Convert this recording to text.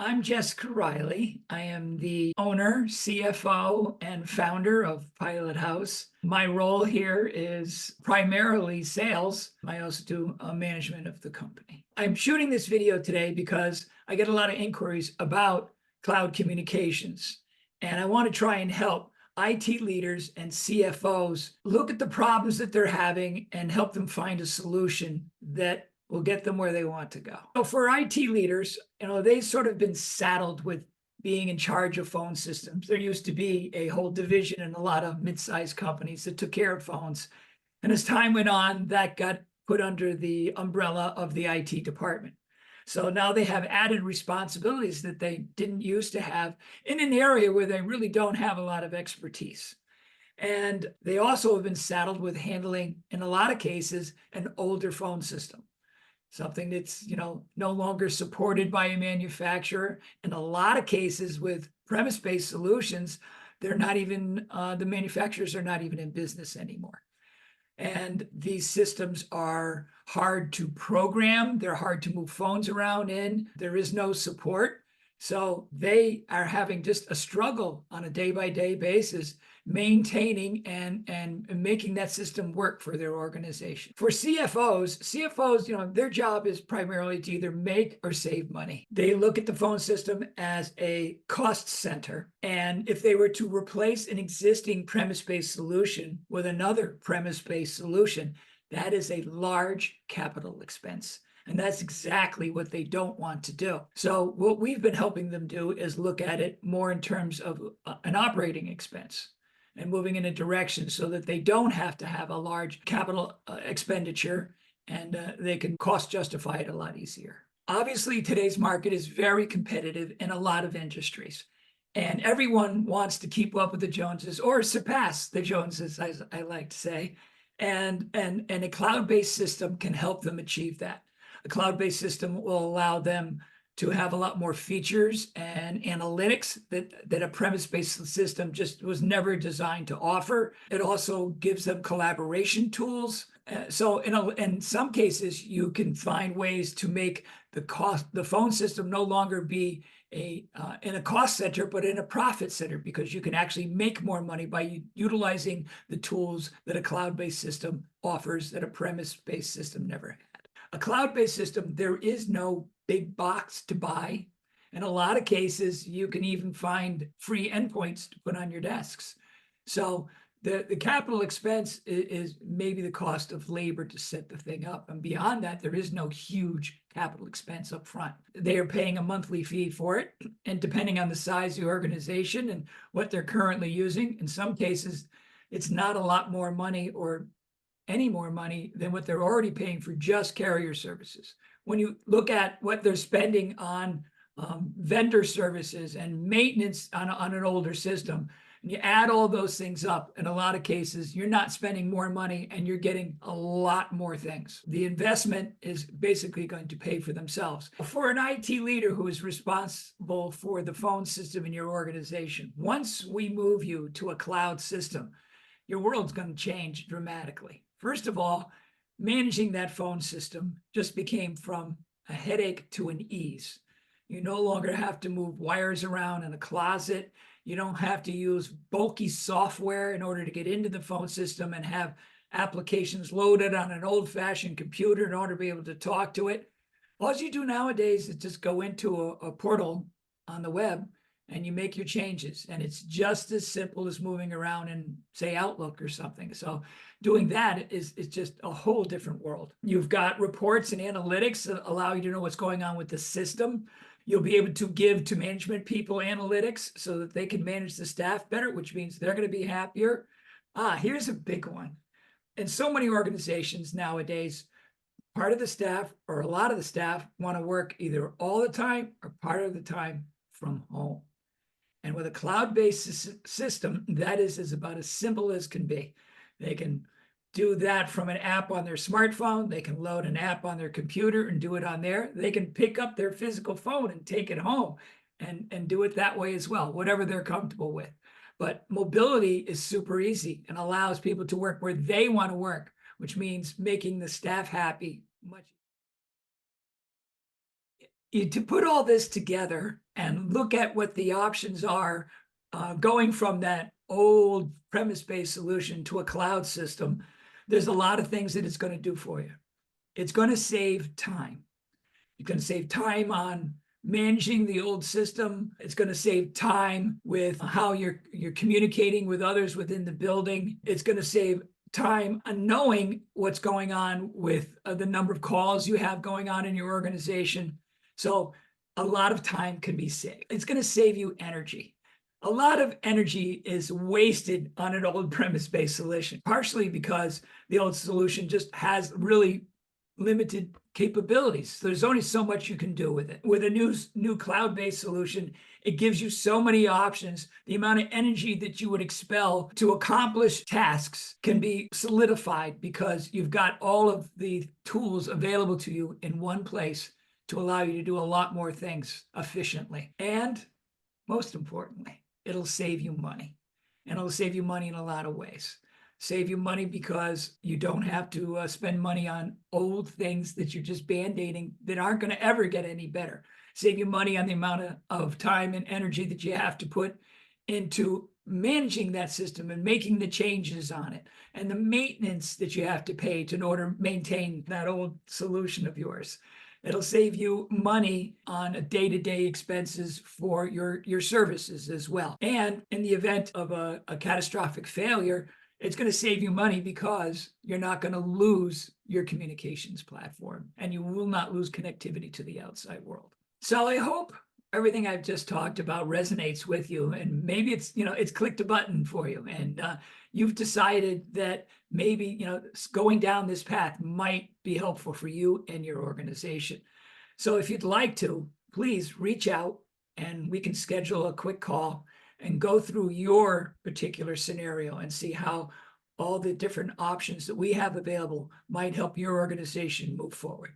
I'm Jessica Riley. I am the owner, CFO, and founder of Pilothouse. My role here is primarily sales. I also do management of the company. I'm shooting this video today because I get a lot of inquiries about cloud communications, and I want to try and help IT leaders and CFOs look at the problems that they're having and help them find a solution that will get them where they want to go. So for IT leaders, they've sort of been saddled with being in charge of phone systems. There used to be a whole division in a lot of mid-sized companies that took care of phones. And as time went on, that got put under the umbrella of the IT department. So now they have added responsibilities that they didn't used to have in an area where they really don't have a lot of expertise. And they also have been saddled with handling, in a lot of cases, an older phone system. Something that's, no longer supported by a manufacturer. In a lot of cases with premise-based solutions, they're not even, the manufacturers are not even in business anymore. And these systems are hard to program. They're hard to move phones around in. There is no support. So they are having just a struggle on a day-by-day basis, maintaining and making that system work for their organization. For CFOs, their job is primarily to either make or save money. They look at the phone system as a cost center. And if they were to replace an existing premise-based solution with another premise-based solution, that is a large capital expense. And that's exactly what they don't want to do. So what we've been helping them do is look at it more in terms of an operating expense and moving in a direction so that they don't have to have a large capital expenditure, and they can cost justify it a lot easier. Obviously, today's market is very competitive in a lot of industries, and everyone wants to keep up with the Joneses or surpass the Joneses, as I like to say. And a cloud-based system can help them achieve that. A cloud-based system will allow them to have a lot more features and analytics that a premise-based system just was never designed to offer. It also gives them collaboration tools. So in some cases, you can find ways to make the phone system no longer be in a cost center, but in a profit center, because you can actually make more money by utilizing the tools that a cloud-based system offers that a premise-based system never had. A cloud-based system, there is no big box to buy. In a lot of cases, you can even find free endpoints to put on your desks. So the capital expense is maybe the cost of labor to set the thing up. And beyond that, there is no huge capital expense up front. They are paying a monthly fee for it. And depending on the size of the organization and what they're currently using, in some cases, it's not a lot more money or any more money than what they're already paying for just carrier services. When you look at what they're spending on vendor services and maintenance on an older system, and you add all those things up, in a lot of cases, you're not spending more money and you're getting a lot more things. The investment is basically going to pay for themselves. For an IT leader who is responsible for the phone system in your organization, once we move you to a cloud system, your world's going to change dramatically. First of all, managing that phone system just became from a headache to an ease. You no longer have to move wires around in a closet. You don't have to use bulky software in order to get into the phone system and have applications loaded on an old-fashioned computer in order to be able to talk to it. All you do nowadays is just go into a portal on the web and you make your changes. And it's just as simple as moving around in, say, Outlook or something. So doing that is just a whole different world. You've got reports and analytics that allow you to know what's going on with the system. You'll be able to give to management people analytics so that they can manage the staff better, which means they're going to be happier. Here's a big one. In so many organizations nowadays, part of the staff or a lot of the staff want to work either all the time or part of the time from home. And with a cloud-based system, that is about as simple as can be. They can do that from an app on their smartphone. They can load an app on their computer and do it on there. They can pick up their physical phone and take it home and do it that way as well, whatever they're comfortable with. But mobility is super easy and allows people to work where they want to work, which means making the staff happy much to put all this together and look at what the options are, going from that old premise-based solution to a cloud system, there's a lot of things that it's going to do for you. It's going to save time. You're going to save time on managing the old system. It's going to save time with how you're communicating with others within the building. It's going to save time on knowing what's going on with the number of calls you have going on in your organization. So a lot of time can be saved. It's going to save you energy. A lot of energy is wasted on an old premise-based solution, partially because the old solution just has really limited capabilities. So there's only so much you can do with it. With a new cloud-based solution, it gives you so many options. The amount of energy that you would expel to accomplish tasks can be solidified because you've got all of the tools available to you in one place to allow you to do a lot more things efficiently. And most importantly, it'll save you money. And it'll save you money in a lot of ways. Save you money because you don't have to spend money on old things that you're just band-aiding that aren't going to ever get any better. Save you money on the amount of time and energy that you have to put into managing that system and making the changes on it, and the maintenance that you have to pay in order to maintain that old solution of yours. It'll save you money on day-to-day expenses for your services as well. And in the event of a catastrophic failure, it's going to save you money because you're not going to lose your communications platform, and you will not lose connectivity to the outside world. So I hope everything I've just talked about resonates with you, and maybe it's clicked a button for you, and you've decided that maybe going down this path might be helpful for you and your organization. So if you'd like to, please reach out and we can schedule a quick call and go through your particular scenario and see how all the different options that we have available might help your organization move forward.